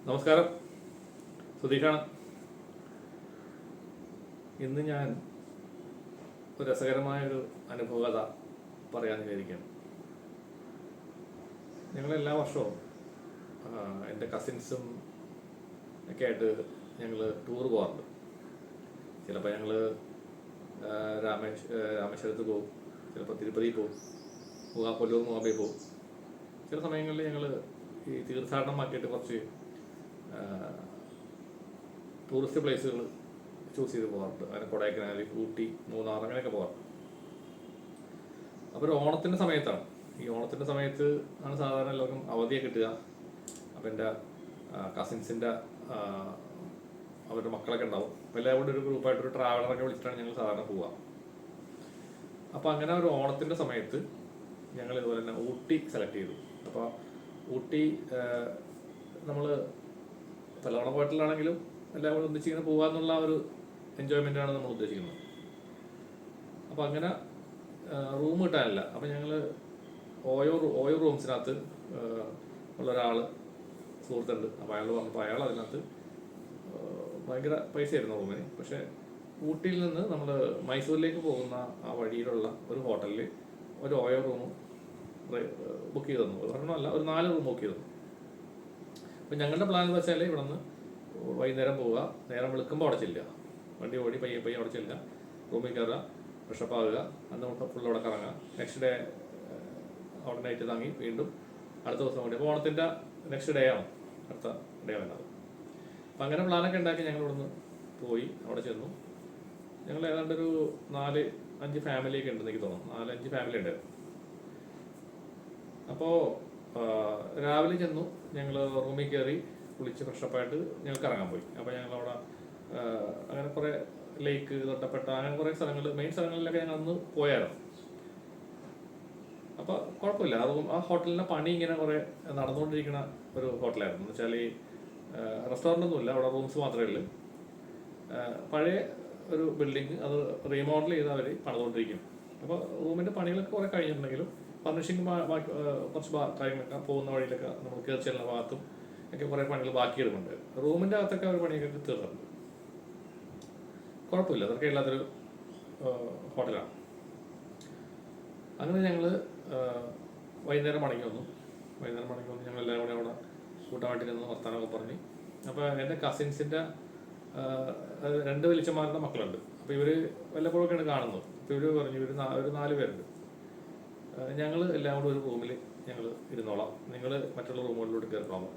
നമസ്കാരം, സുധീഷാണ്. ഇന്ന് ഞാൻ ഒരു രസകരമായൊരു അനുഭവകഥ പറയാൻ വിചാരിക്കുകയാണ്. ഞങ്ങളെല്ലാ വർഷവും എൻ്റെ കസിൻസും ഒക്കെ ആയിട്ട് ഞങ്ങൾ ടൂർ പോകാറുണ്ട്. ചിലപ്പോൾ ഞങ്ങൾ രാമേശ്വരത്ത് പോകും, ചിലപ്പോൾ തിരുപ്പതി പോകും, കൊല്ലൂർ മൂകാംബിക പോകും. ചില സമയങ്ങളിൽ ഞങ്ങൾ ഈ തീർത്ഥാടനമാക്കിയിട്ട് കുറച്ച് ടൂറിസ്റ്റ് പ്ലേസുകൾ ചൂസ് ചെയ്ത് പോകാറുണ്ട്. അങ്ങനെ കൊടൈക്കനാൽ, ഊട്ടി, മൂന്നാർ അങ്ങനെയൊക്കെ പോകാറുണ്ട്. അപ്പോൾ ഒരു ഓണത്തിൻ്റെ സമയത്താണ്, ഈ ഓണത്തിൻ്റെ സമയത്ത് ആണ് സാധാരണ എല്ലാവർക്കും അവധിയൊക്കെ കിട്ടുക. അപ്പോൾ എൻ്റെ കസിൻസിൻ്റെ അവരുടെ മക്കളൊക്കെ ഉണ്ടാവും. അപ്പോൾ എല്ലാവരും കൂടി ഒരു ഗ്രൂപ്പായിട്ടൊരു ട്രാവലറൊക്കെ വിളിച്ചിട്ടാണ് ഞങ്ങൾ സാധാരണ പോവുക. അപ്പോൾ അങ്ങനെ ഒരു ഓണത്തിൻ്റെ സമയത്ത് ഞങ്ങൾ ഇതുപോലെ തന്നെ ഊട്ടി സെലക്ട് ചെയ്തു. അപ്പോൾ ഊട്ടി നമ്മൾ പലതവണ പോയിട്ടിലാണെങ്കിലും എല്ലാവരും ഒന്നിച്ചിങ്ങനെ പോകാമെന്നുള്ള ഒരു എൻജോയ്മെൻറ്റാണ് നമ്മൾ ഉദ്ദേശിക്കുന്നത്. അപ്പോൾ അങ്ങനെ റൂം കിട്ടാനില്ല. അപ്പോൾ ഞങ്ങൾ ഓയോ റൂംസിനകത്ത് ഉള്ളൊരാൾ സുഹൃത്തുണ്ട്. അപ്പോൾ അയാൾ പറഞ്ഞപ്പോൾ അയാൾ അതിനകത്ത് ഭയങ്കര പൈസയായിരുന്നു റൂമിന്. പക്ഷേ ഊട്ടിയിൽ നിന്ന് നമ്മൾ മൈസൂരിലേക്ക് പോകുന്ന ആ വഴിയിലുള്ള ഒരു ഹോട്ടലിൽ ഒരു ഓയോ റൂം ബുക്ക് ചെയ്ത് തന്നു. ഒരെണ്ണമല്ല, ഒരു 4 റൂം ബുക്ക് ചെയ്തു. അപ്പോൾ ഞങ്ങളുടെ പ്ലാൻ എന്ന് വെച്ചാൽ ഇവിടെ നിന്ന് വൈകുന്നേരം പോവുക, നേരം വെളുക്കുമ്പോൾ അവിടെ ചെല്ലുക, വണ്ടി ഓടി പയ്യെ അവിടെ ചെല്ലുക, റൂമിൽ കയറുക, ഫ്രഷപ്പ് ആവുക, അന്ന് ഫുൾ അവിടെ കറങ്ങുക, നെക്സ്റ്റ് ഡേ അവിടെ നൈറ്റ് താങ്ങി വീണ്ടും അടുത്ത ദിവസം വേണ്ടി. അപ്പോൾ ഓണത്തിൻ്റെ നെക്സ്റ്റ് ഡേ ആണ് അടുത്ത ഡേ വേണ്ടത്. അപ്പം അങ്ങനെ പ്ലാനൊക്കെ ഉണ്ടാക്കി ഞങ്ങൾ ഇവിടുന്ന് പോയി അവിടെ ചെന്നു. ഞങ്ങൾ ഏതാണ്ട് ഒരു 4-5 ഫാമിലിയൊക്കെ ഉണ്ടെന്ന് എനിക്ക് തോന്നുന്നു. 4-5 ഫാമിലി ഉണ്ടായിരുന്നു. അപ്പോൾ രാവിലെ ചെന്നു, ഞങ്ങൾ റൂമിൽ കയറി കുളിച്ച് ഫ്രഷപ്പായിട്ട് ഞങ്ങൾക്ക് ഇറങ്ങാൻ പോയി. അപ്പോൾ ഞങ്ങളവിടെ അങ്ങനെ കുറേ ലേക്ക്, തൊട്ടപ്പെട്ട അങ്ങനെ കുറേ സ്ഥലങ്ങൾ, മെയിൻ സ്ഥലങ്ങളിലൊക്കെ ഞങ്ങൾ അന്ന് പോയായിരുന്നു. അപ്പോൾ കുഴപ്പമില്ല. ആ ഹോട്ടലിൻ്റെ പണി ഇങ്ങനെ കുറേ നടന്നുകൊണ്ടിരിക്കുന്ന ഒരു ഹോട്ടലായിരുന്നു. എന്ന് വെച്ചാൽ ഈ റെസ്റ്റോറൻ്റൊന്നുമില്ല, അവിടെ റൂംസ് മാത്രമേ ഉള്ളൂ. പഴയ ഒരു ബിൽഡിങ്, അത് റീമോഡൽ ചെയ്ത് അവർ പണിതുകൊണ്ടിരിക്കും. അപ്പോൾ റൂമിൻ്റെ പണികളൊക്കെ കുറേ കഴിഞ്ഞിട്ടുണ്ടെങ്കിലും ഫർണിഷിങ് കുറച്ച് കാര്യങ്ങളൊക്കെ പോകുന്ന വഴിയിലൊക്കെ നമ്മൾ കയറി ചെല്ലുന്ന ഭാഗത്തും ഒക്കെ കുറേ പണികൾ ബാക്കി എടുക്കുന്നുണ്ട്. റൂമിൻ്റെ അകത്തൊക്കെ ഒരു പണിയൊക്കെ തീർന്നിട്ടുണ്ട്. കുഴപ്പമില്ല, അതൊക്കെ ഇല്ലാത്തൊരു ഹോട്ടലാണ്. അങ്ങനെ ഞങ്ങൾ വൈകുന്നേരം മടങ്ങി വന്നു. ഞങ്ങൾ എല്ലാവരും കൂടി അവിടെ കൂട്ടമായിട്ട് നിന്ന് വർത്താനമൊക്കെ പറഞ്ഞ്. അപ്പോൾ എൻ്റെ കസിൻസിൻ്റെ 2 വലിച്ചന്മാരുടെ മക്കളുണ്ട്. അപ്പോൾ ഇവർ വല്ലപ്പോഴൊക്കെയാണ് കാണുന്നത്. അപ്പോൾ ഇവർ പറഞ്ഞു, ഒരു 4 പേരുണ്ട്, ഞങ്ങൾ എല്ലാം കൂടെ ഒരു റൂമിൽ ഞങ്ങൾ ഇരുന്നോളാം, നിങ്ങൾ മറ്റുള്ള റൂമുകളിലോട്ട് കയറിക്കോളാം.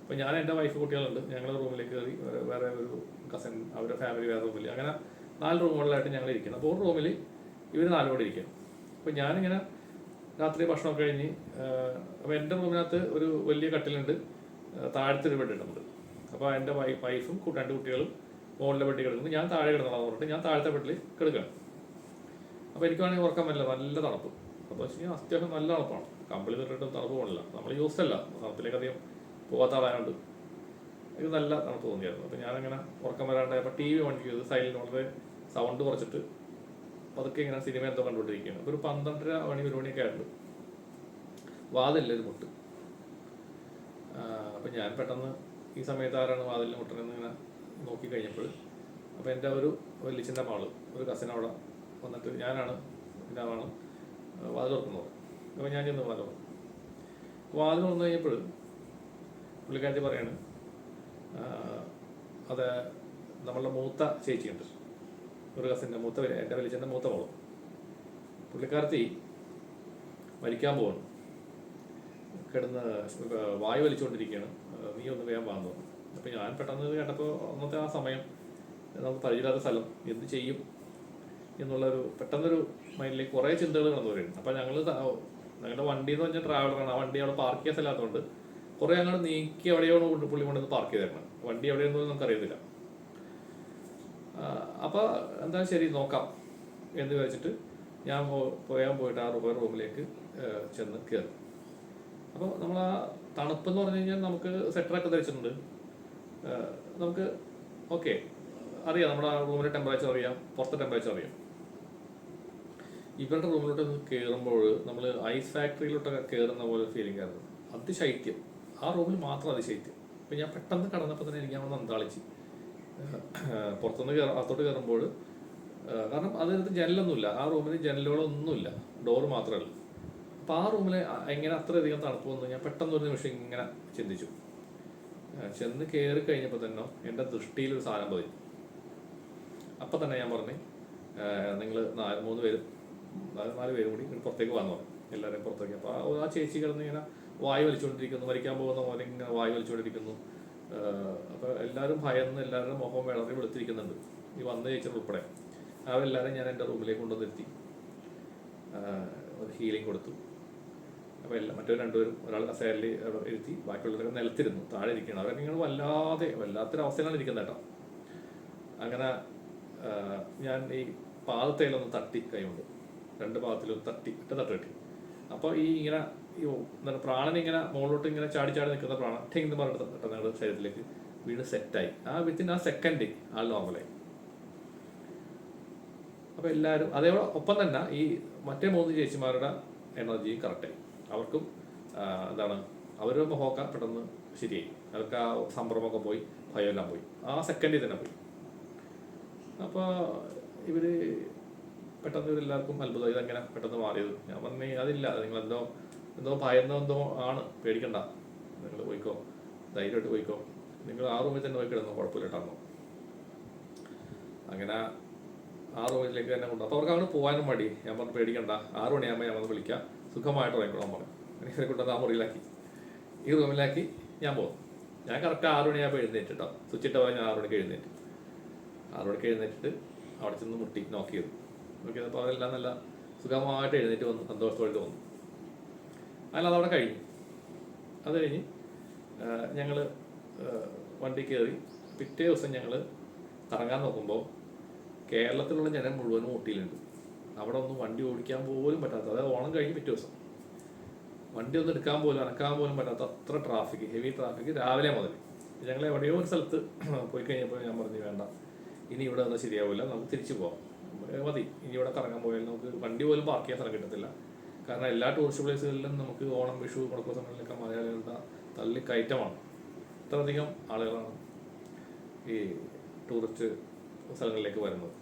അപ്പോൾ ഞാൻ, എൻ്റെ വൈഫ്, കുട്ടികളുണ്ട്, ഞങ്ങൾ റൂമിലേക്ക് കയറി. വേറെ ഒരു കസിൻ, അവരുടെ ഫാമിലി വേറെ റൂമിൽ, അങ്ങനെ 4 റൂമുകളിലായിട്ട് ഞങ്ങൾ ഇരിക്കണം. അപ്പോൾ ഒരു റൂമിൽ ഇവർ 4 കൂടെ ഇരിക്കണം. അപ്പോൾ ഞാനിങ്ങനെ രാത്രി ഭക്ഷണമൊക്കെ കഴിഞ്ഞ്, അപ്പോൾ എൻ്റെ റൂമിനകത്ത് ഒരു വലിയ കട്ടിലുണ്ട്, താഴത്തെ ഒരു ബെഡ് ഇടുന്നുണ്ട്. അപ്പോൾ എൻ്റെ വൈഫും 2 കുട്ടികളും മുകളിലെ ബെഡിൽ കിടക്കുന്നു. ഞാൻ താഴെ കിടന്നോളാം പറഞ്ഞിട്ട് ഞാൻ താഴത്തെ ബെഡിൽ കിടക്കുകയാണ്. അപ്പോൾ എനിക്ക് വേണമെങ്കിൽ ഉറക്കാൻ പറ്റില്ല, നല്ല തണുപ്പ്. അപ്പോൾ വെച്ച് കഴിഞ്ഞാൽ അത്യാവശ്യം നല്ല തണുപ്പാണ്. കമ്പിളി തൊട്ടിട്ടും തണുപ്പ് പോകണില്ല. നമ്മൾ യൂസ്ഡ് അല്ല, തണുപ്പിലേക്ക് അധികം പോകാത്ത ആളായതുകൊണ്ട് എനിക്ക് നല്ല തണുപ്പ് തോന്നിയായിരുന്നു. അപ്പോൾ ഞാനങ്ങനെ ഉറക്കം വരാണ്ടായപ്പോൾ TV ഓൺ ചെയ്ത് സൈലന്റ്, വളരെ സൗണ്ട് കുറച്ചിട്ട് അതൊക്കെ ഇങ്ങനെ സിനിമ എന്തോ കണ്ടുകൊണ്ടിരിക്കുകയാണ്. അപ്പോൾ ഒരു 12:30 മണി 1 മണിയൊക്കെ ആയിട്ടുണ്ട്. വാതിലില്ല, ഒരു മുട്ട്. അപ്പം ഞാൻ പെട്ടെന്ന് ഈ സമയത്ത് ആരാണ് വാതിലിന് മുട്ടനെന്ന് ഇങ്ങനെ നോക്കിക്കഴിഞ്ഞപ്പോൾ, അപ്പോൾ എൻ്റെ ഒരു വലിച്ചൻ്റെ മകള്, ഒരു കസിൻ അവിടെ വന്നിട്ട്, ഞാനാണ് എൻ്റെ ആളാണ് വാതിൽ തുറക്കുന്നത്. അപ്പോൾ ഞാൻ ചെന്ന് വാതിൽ തുറന്നു കഴിഞ്ഞപ്പോൾ പുള്ളിക്കാരി പറയാണ്, അത് നമ്മളുടെ മൂത്ത ചേച്ചിയുണ്ട്, ഒരു കസിൻ്റെ എൻ്റെ വലിച്ചൻ്റെ മൂത്ത മോള്. പുള്ളിക്കാരത്തി മരിക്കാൻ പോവാണ്, കിടന്ന് വായു വലിച്ചുകൊണ്ടിരിക്കുകയാണ്, നീ ഒന്ന് വേഗം വന്നു. അപ്പോൾ ഞാൻ പെട്ടെന്ന് കേട്ടപ്പോൾ അന്നത്തെ ആ സമയം, നമുക്ക് പരിചയമില്ലാത്ത സ്ഥലം, എന്ത് ചെയ്യും എന്നുള്ളൊരു പെട്ടെന്നൊരു മൈൻഡിലേക്ക് കുറേ ചിന്തകൾ കടന്നു വരുന്നു. അപ്പോൾ ഞങ്ങളുടെ വണ്ടി എന്ന് പറഞ്ഞാൽ ട്രാവലറാണ്. ആ വണ്ടി അവിടെ പാർക്ക് ചെയ്യാൻ സ്ഥലമാത്തതുകൊണ്ട് കുറേ അങ്ങോട്ട് നീക്കി എവിടെയാണ് പുള്ളി കൊണ്ടുവന്ന് പാർക്ക് ചെയ്തേക്കണം. വണ്ടി എവിടെയൊന്നും നമുക്കറിയത്തില്ല. അപ്പോൾ എന്താ ശരി നോക്കാം എന്ന് വെച്ചിട്ട് ഞാൻ പോയിട്ട് ആ റൂമിലേക്ക് ചെന്ന് കയറി. അപ്പോൾ നമ്മൾ ആ തണുപ്പെന്ന് പറഞ്ഞു കഴിഞ്ഞാൽ നമുക്ക് സ്വെറ്ററൊക്കെ ധരിച്ചിട്ടുണ്ട്. നമുക്ക് ഓക്കെ അറിയാം, നമ്മുടെ ആ റൂമിൻ്റെ ടെമ്പറേച്ചർ അറിയാം, പുറത്തെ ടെമ്പറേച്ചർ അറിയാം. ഇവരുടെ റൂമിലോട്ട് കയറുമ്പോൾ നമ്മൾ ഐസ് ഫാക്ടറിയിലോട്ടൊക്കെ കയറുന്ന പോലെ ഫീലിംഗ് ആയിരുന്നു. അതിശൈത്യം, ആ റൂമിൽ മാത്രം അതിശൈത്യം. അപ്പം ഞാൻ പെട്ടെന്ന് കടന്നപ്പോൾ തന്നെ എനിക്ക് അവിടെ അന്താളിച്ച്. പുറത്തുനിന്ന് അകത്തോട്ട് കയറുമ്പോൾ, കാരണം അതിനകത്ത് ജനലൊന്നുമില്ല, ആ റൂമിൽ ജനലുകളൊന്നുമില്ല, ഡോറ് മാത്രമേ ഉള്ളൂ. അപ്പോൾ ആ റൂമിൽ എങ്ങനെ അത്രയധികം തണുപ്പൊന്നും ഞാൻ പെട്ടെന്ന് ഒരു നിമിഷം ഇങ്ങനെ ചിന്തിച്ചു. ചെന്ന് കയറി കഴിഞ്ഞപ്പോൾ തന്നെ എൻ്റെ ദൃഷ്ടിയിലൊരു സാധനം പതിഞ്ഞു. അപ്പം തന്നെ ഞാൻ പറഞ്ഞു, നിങ്ങൾ 3 പേരും 4 പേരും കൂടി പുറത്തേക്ക് വന്നു, എല്ലാവരെയും പുറത്തേക്ക്. അപ്പോൾ ആ ചേച്ചി കിടന്ന് ഇങ്ങനെ വായു വലിച്ചുകൊണ്ടിരിക്കുന്നു, മരിക്കാൻ പോകുന്ന പോലെ ഇങ്ങനെ വായു വലിച്ചുകൊണ്ടിരിക്കുന്നു. അപ്പോൾ എല്ലാവരും ഭയന്ന് എല്ലാവരുടെ മുഖം വളരെ വെളുത്തിരിക്കുന്നുണ്ട്, ഈ വന്ന ചേച്ചി ഉൾപ്പെടെ. അവരെല്ലാവരും ഞാൻ എൻ്റെ റൂമിലേക്ക് കൊണ്ടുവന്നിരുത്തി, ഒരു ഹീലിംഗ് കൊടുത്തു. അപ്പോൾ മറ്റൊരു 2 പേരും, ഒരാൾ കസേരയിൽ ഇരുത്തി, ബാക്കിയുള്ളവരൊക്കെ നിലത്തിരുന്നു, താഴെ ഇരിക്കണം. അവരൊക്കെ ഇങ്ങനെ വല്ലാത്തൊരവസ്ഥയിലാണ് ഇരിക്കുന്നത് കേട്ടോ. അങ്ങനെ ഞാൻ ഈ പാദത്തേലൊന്ന് തട്ടി കൈകൊണ്ട്, 2 പാദത്തിലും തട്ടി കെട്ടി. അപ്പോൾ ഈ ഇങ്ങനെ എന്താണ് പ്രാണനിങ്ങനെ മുകളിലോട്ട് ഇങ്ങനെ ചാടി നിൽക്കുന്ന പ്രാണൻ എന്ന് പറഞ്ഞിട്ട് ഞങ്ങളുടെ ശരീരത്തിലേക്ക് വീട് സെറ്റായി. വിത്തിൻ ആ സെക്കൻഡ് ആൾ നോർമലായി. അപ്പോൾ എല്ലാവരും അതേപോലെ ഒപ്പം തന്നെ ഈ മറ്റേ 3 ചേച്ചിമാരുടെ എനർജിയും കറക്റ്റായി. അവർക്കും എന്താണ് അവരുടെ മുഖമൊക്കെ പെട്ടെന്ന് ശരിയായി. അവർക്ക് ആ സംഭ്രമമൊക്കെ പോയി, ഭയമെല്ലാം പോയി, ആ സെക്കൻഡിൽ തന്നെ പോയി. അപ്പോൾ ഇവർ പെട്ടെന്ന് ഇവരെല്ലാവർക്കും അത്ഭുതം, ഇതെങ്ങനെ പെട്ടെന്ന് മാറിയത്. ഞാൻ പറഞ്ഞു, അതില്ല, നിങ്ങളെന്തോ ഭയന്നോ ആണ്, പേടിക്കണ്ട, നിങ്ങൾ പോയിക്കോ, ധൈര്യമായിട്ട് പോയിക്കോ, നിങ്ങൾ ആ റൂമിൽ തന്നെ പോയി കിടന്നോ, കുഴപ്പമില്ലാട്ടാന്നോ. അങ്ങനെ ആ റൂമിലേക്ക് തന്നെ കൊണ്ടു. അപ്പോൾ അവർക്ക് അങ്ങോട്ട് പോകാനും മടി. ഞാൻ പറഞ്ഞു, പേടിക്കണ്ട, 6 മണിയാകുമ്പോൾ ഞാൻ വന്ന് വിളിക്കാം, സുഖമായിട്ട് ഉറങ്ങിക്കോളാൻ പറഞ്ഞു. ഇവരെ കൊണ്ടുവന്ന് ആ മുറിയിലാക്കി, ഈ റൂമിലാക്കി ഞാൻ പോകും. ഞാൻ കറക്റ്റ് 6 മണിയാകുമ്പോൾ എഴുന്നേറ്റ് കേട്ടോ, സ്വിച്ചിട്ട് പോയാൽ ഞാൻ 6 മണിക്ക് എഴുന്നേറ്റ്. 6 മണിക്ക് എഴുന്നേറ്റിട്ട് അവിടെ ചെന്ന് നോക്കിയത്. നോക്കിയപ്പോൾ അവരെല്ലാം നല്ല സുഖമായിട്ട് എഴുന്നേറ്റ് വന്നു, സന്തോഷത്തോടെ വന്നു. അതിനത് അവിടെ കഴിഞ്ഞു. അത് കഴിഞ്ഞ് ഞങ്ങൾ വണ്ടി കയറി. പിറ്റേ ദിവസം ഞങ്ങൾ കറങ്ങാൻ നോക്കുമ്പോൾ കേരളത്തിലുള്ള ജനം മുഴുവനും ഊട്ടിയിലുണ്ട്. അവിടെ ഒന്നും വണ്ടി ഓടിക്കാൻ പോലും പറ്റാത്ത, അതായത് ഓണം കഴിഞ്ഞ് പിറ്റേ ദിവസം വണ്ടി ഒന്നും എടുക്കാൻ പോലും അനക്കാൻ പോലും പറ്റാത്ത അത്ര ട്രാഫിക്, ഹെവി ട്രാഫിക് രാവിലെ മുതൽ. ഞങ്ങൾ എവിടെയോ ഒരു സ്ഥലത്ത് പോയി കഴിഞ്ഞപ്പോൾ ഞാൻ പറഞ്ഞു, വേണ്ട, ഇനി ഇവിടെ ഒന്നും ശരിയാവില്ല, നമുക്ക് തിരിച്ചു പോകാം, മതി, ഇനി ഇവിടെ കറങ്ങാൻ പോയാൽ നമുക്ക് വണ്ടി പോലും പാർക്ക് ചെയ്യാൻ സ്ഥലം കിട്ടത്തില്ല. കാരണം എല്ലാ ടൂറിസ്റ്റ് പ്ലേസുകളിലും നമുക്ക് ഓണം, വിഷു, മുടക്ക സമയങ്ങളിലൊക്കെ മലയാളികളുടെ തള്ളിക്കയറ്റമാണ്. ഇത്രയധികം ആളുകളാണ് ഈ ടൂറിസ്റ്റ് സ്ഥലങ്ങളിലേക്ക് വരുന്നത്.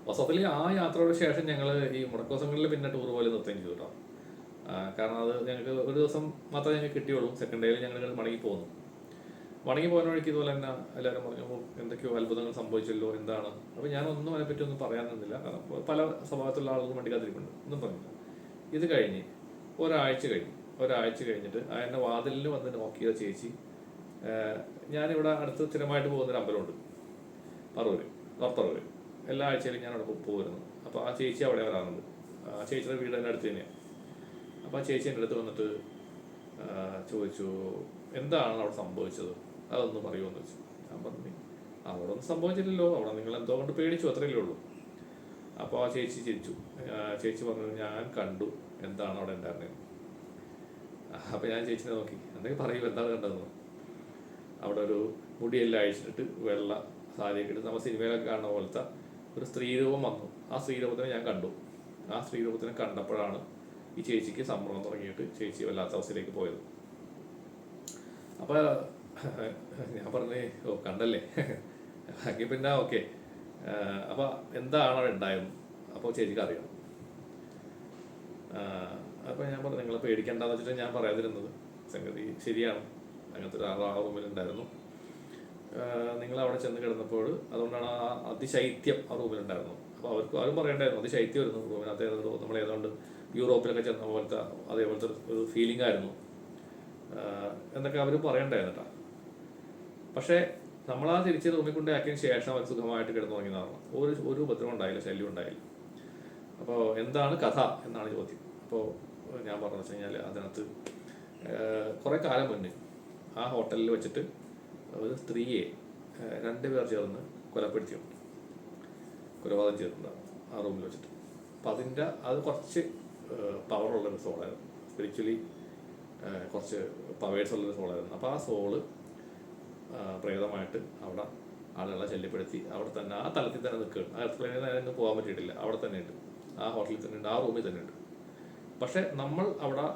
വാസ്തവത്തിൽ ആ യാത്രയുടെ ശേഷം ഞങ്ങൾ ഈ മുടക്കോസങ്ങളിൽ പിന്നെ ടൂർ പോലെ നിർത്തുകയും ചെയ്തു കേട്ടോ. കാരണം അത് ഞങ്ങൾക്ക് ഒരു ദിവസം മാത്രമേ ഞങ്ങൾക്ക് കിട്ടിയുള്ളൂ. സെക്കൻഡ് ഡേയിൽ ഞങ്ങൾ മടങ്ങി പോകുന്നു. മടങ്ങി പോകുന്ന വഴിക്ക് ഇതുപോലെ തന്നെ എല്ലാവരും പറഞ്ഞു, എന്തൊക്കെയോ അത്ഭുതങ്ങൾ സംഭവിച്ചല്ലോ, എന്താണ്. അപ്പോൾ ഞാനൊന്നും അതിനെപ്പറ്റി ഒന്നും പറയാൻ നിന്നില്ല, കാരണം പല സ്വഭാവത്തിലുള്ള ആളുകൾ വണ്ടി കാത്തിരിപ്പുണ്ട്, ഒന്നും പറഞ്ഞില്ല. ഇത് കഴിഞ്ഞ് ഒരാഴ്ച കഴിഞ്ഞിട്ട് എന്നെ വാതിലിൽ വന്ന് നോക്കിയ ചേച്ചി, ഞാനിവിടെ അടുത്ത് സ്ഥിരമായിട്ട് പോകുന്നൊരു അമ്പലമുണ്ട്, പറവൂര്. എല്ലാ ആഴ്ചയിലും ഞാൻ അവിടെ പോകുമായിരുന്നു. അപ്പോൾ ആ ചേച്ചി അവിടെ വരാറുണ്ട്. ആ ചേച്ചിയുടെ വീട് എൻ്റെ അടുത്ത് തന്നെയാണ്. അപ്പോൾ ആ ചേച്ചി എൻ്റെ അടുത്ത് വന്നിട്ട് ചോദിച്ചു, എന്താണ് അവിടെ സംഭവിച്ചത്, അതൊന്ന് പറയുമോ എന്ന് വെച്ചു. ഞാൻ പറഞ്ഞു, അവിടെ ഒന്നും സംഭവിച്ചില്ലല്ലോ, അവിടെ നിങ്ങൾ എന്തോ കൊണ്ട് പേടിച്ചു, അത്രയല്ലേ ഉള്ളൂ. അപ്പോൾ ആ ചേച്ചി ചിരിച്ചു. ചേച്ചി പറഞ്ഞു, ഞാൻ കണ്ടു, എന്താണ് അവിടെ ഉണ്ടായിരുന്നത്. അപ്പോൾ ഞാൻ ചേച്ചിനെ നോക്കി, എന്തെങ്കിലും പറയൂ, എന്താണ് കണ്ടതെന്ന്. അവിടെ ഒരു മുടിയെല്ലാം അഴിച്ചിട്ട് വെള്ള സാരിയൊക്കെ ഇട്ട് നമ്മൾ സിനിമയിലൊക്കെ കാണുന്ന പോലത്തെ ഒരു സ്ത്രീരൂപം വന്നു. ആ സ്ത്രീരൂപത്തിനെ ഞാൻ കണ്ടു. ആ സ്ത്രീരൂപത്തിനെ കണ്ടപ്പോഴാണ് ഈ ചേച്ചിക്ക് സമ്മർദ്ദം തുടങ്ങിയിട്ട് ചേച്ചി വല്ലാത്ത അവസ്ഥയിലേക്ക് പോയത്. അപ്പോൾ ഞാൻ പറഞ്ഞേ, ഓ കണ്ടല്ലേ, എങ്കിൽ പിന്നെ ഓക്കെ. അപ്പോൾ എന്താണ് അവിടെ ഉണ്ടായിരുന്നു, അപ്പോൾ ചേച്ചിക്ക് അറിയാം. അപ്പോൾ ഞാൻ പറഞ്ഞു, നിങ്ങൾ പേടിക്കേണ്ടെന്ന് വെച്ചിട്ട് ഞാൻ പറയാതിരുന്നത്. സംഗതി ശരിയാണ്, അങ്ങനത്തെ ഒരു ആ റൂമിലുണ്ടായിരുന്നു. നിങ്ങൾ അവിടെ ചെന്ന് കിടന്നപ്പോൾ അതുകൊണ്ടാണ് ആ അതിശൈത്യം ആ റൂമിലുണ്ടായിരുന്നു. അപ്പോൾ അവരും പറയണ്ടായിരുന്നു, അതിശൈത്യം വരുന്നു റൂമിനകത്ത്. നമ്മൾ ഏതാണ്ട് യൂറോപ്പിലൊക്കെ ചെന്ന പോലത്തെ അതേപോലത്തെ ഒരു ഫീലിംഗ് ആയിരുന്നു എന്നൊക്കെ അവർ പറയണ്ടായിരുന്നു കേട്ടോ. പക്ഷേ നമ്മളാ തിരിച്ച് റൂമിൽ കൊണ്ടാക്കിയതിന് ശേഷം അവർ സുഖമായിട്ട് കിടന്നു തുടങ്ങിയതാണ്. ഒരു ഉപദ്രവം ഉണ്ടായില്ല, ശല്യം ഉണ്ടായില്ല. അപ്പോൾ എന്താണ് കഥ എന്നാണ് ചോദ്യം. അപ്പോൾ ഞാൻ പറഞ്ഞു വെച്ച് കഴിഞ്ഞാൽ, അതിനകത്ത് കുറേ കാലം മുന്നേ ആ ഹോട്ടലിൽ വെച്ചിട്ട് ഒരു സ്ത്രീയെ 2 പേർ ചേർന്ന് കൊലപാതകം ചെയ്തിട്ടുണ്ടാകും ആ റൂമിൽ വെച്ചിട്ട്. അപ്പം അത് കുറച്ച് പവറുള്ളൊരു സോളായിരുന്നു, സ്പിരിച്വലി കുറച്ച് പവേഴ്സുള്ളൊരു സോളായിരുന്നു. അപ്പോൾ ആ സോള് പ്രേതമായിട്ട് അവിടെ ആളുകളെ ശല്യപ്പെടുത്തി അവിടെ തന്നെ ആ തലത്തിൽ തന്നെ നിൽക്കുകയാണ്. ആ എക്സ്പ്ലെയിൻ നേരം പോകാൻ പറ്റിയിട്ടില്ല, അവിടെ തന്നെ ഉണ്ട്, ആ ഹോട്ടലിൽ തന്നെ ഉണ്ട്, ആ റൂമിൽ തന്നെ ഉണ്ട്. പക്ഷെ നമ്മൾ അവിടെ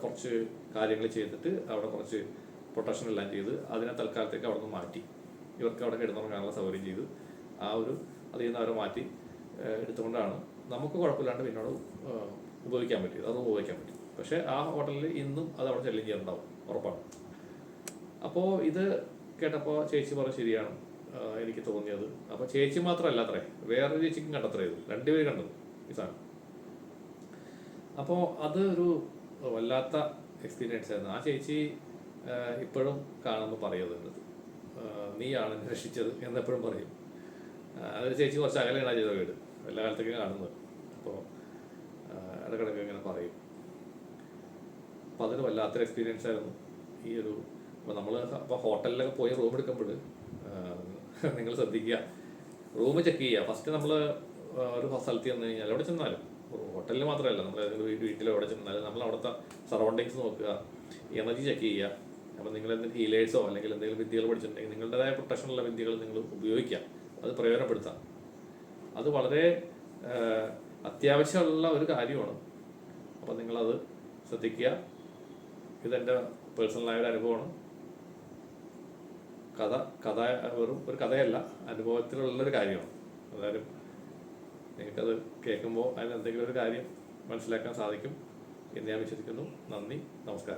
കുറച്ച് കാര്യങ്ങൾ ചെയ്തിട്ട് അവിടെ കുറച്ച് പ്രൊട്ടക്ഷൻ എല്ലാം ചെയ്ത് അതിനെ തൽക്കാലത്തേക്ക് അവിടെ നിന്ന് മാറ്റി, ഇവർക്ക് അവിടെ കിടന്നുറങ്ങാനുള്ള സൗകര്യം ചെയ്ത് അതിൽ നിന്ന് അവരെ മാറ്റി എടുത്തുകൊണ്ടാണ് നമുക്ക് കുഴപ്പമില്ലാണ്ട് പിന്നോട് ഉപയോഗിക്കാൻ പറ്റിയത്, അത് ഉപയോഗിക്കാൻ പറ്റും. പക്ഷേ ആ ഹോട്ടലിൽ ഇന്നും അത് അവിടെ ശല്യം ചെയ്യാറുണ്ടാവും, ഉറപ്പാണ്. അപ്പോൾ ഇത് കേട്ടപ്പോൾ ചേച്ചി പറഞ്ഞ ശരിയാണ് എനിക്ക് തോന്നിയത്. അപ്പോൾ ചേച്ചി മാത്രമല്ല അത്രേ, വേറൊരു ചേച്ചിക്കും കണ്ടത്രേ, ഇത് രണ്ടുപേര് കണ്ടത് ഈ സാധനം. അപ്പോൾ അത് ഒരു വല്ലാത്ത എക്സ്പീരിയൻസ് ആയിരുന്നു. ആ ചേച്ചി ഇപ്പോഴും കാണുമ്പോൾ പറയുന്നത് നീയാണ് എന്നെ രക്ഷിച്ചത് എന്നെപ്പോഴും പറയും. അതൊരു ചേച്ചി കുറച്ച് അകലെയാണ് ചെയ്ത വീട്, എല്ലാ കാലത്തേക്കും കാണുന്നത്. അപ്പോൾ ഇടക്കിടക്ക് ഇങ്ങനെ പറയും. അപ്പോൾ അതൊരു വല്ലാത്തൊരു എക്സ്പീരിയൻസ് ആയിരുന്നു ഈ ഒരു. അപ്പോൾ നമ്മൾ അപ്പോൾ ഹോട്ടലിലൊക്കെ പോയി റൂം എടുക്കുമ്പോൾ നിങ്ങൾ ശ്രദ്ധിക്കുക, റൂം ചെക്ക് ചെയ്യുക. ഫസ്റ്റ് നമ്മൾ ഒരു സ്ഥലത്ത് ചെന്ന് കഴിഞ്ഞാൽ എവിടെ ചെന്നാലും, ഹോട്ടലിൽ മാത്രമല്ല, നമ്മൾ വീട്ടിൽ എവിടെ ചെന്നാലും നമ്മൾ അവിടുത്തെ സറൗണ്ടിങ്സ് നോക്കുക, എനർജി ചെക്ക് ചെയ്യുക. അപ്പോൾ നിങ്ങൾ എന്തെങ്കിലും ഹീലേഴ്സോ അല്ലെങ്കിൽ എന്തെങ്കിലും വിദ്യകൾ പഠിച്ചിട്ടുണ്ടെങ്കിൽ നിങ്ങളുടേതായ പ്രൊട്ടക്ഷനുള്ള വിദ്യകൾ നിങ്ങൾ ഉപയോഗിക്കുക, അത് പ്രയോജനപ്പെടുത്താം. അത് വളരെ അത്യാവശ്യമുള്ള ഒരു കാര്യമാണ്. അപ്പോൾ നിങ്ങളത് ശ്രദ്ധിക്കുക. ഇതെൻ്റെ പേഴ്സണലായ ഒരു അനുഭവമാണ്. കഥ വെറും ഒരു കഥയല്ല, അനുഭവത്തിലുള്ളൊരു കാര്യമാണ്. അതായത് നിങ്ങൾക്കത് കേൾക്കുമ്പോൾ അതിന് എന്തെങ്കിലും ഒരു കാര്യം മനസ്സിലാക്കാൻ സാധിക്കും എന്ന് ഞാൻ വിശ്വസിക്കുന്നു. നന്ദി, നമസ്കാരം.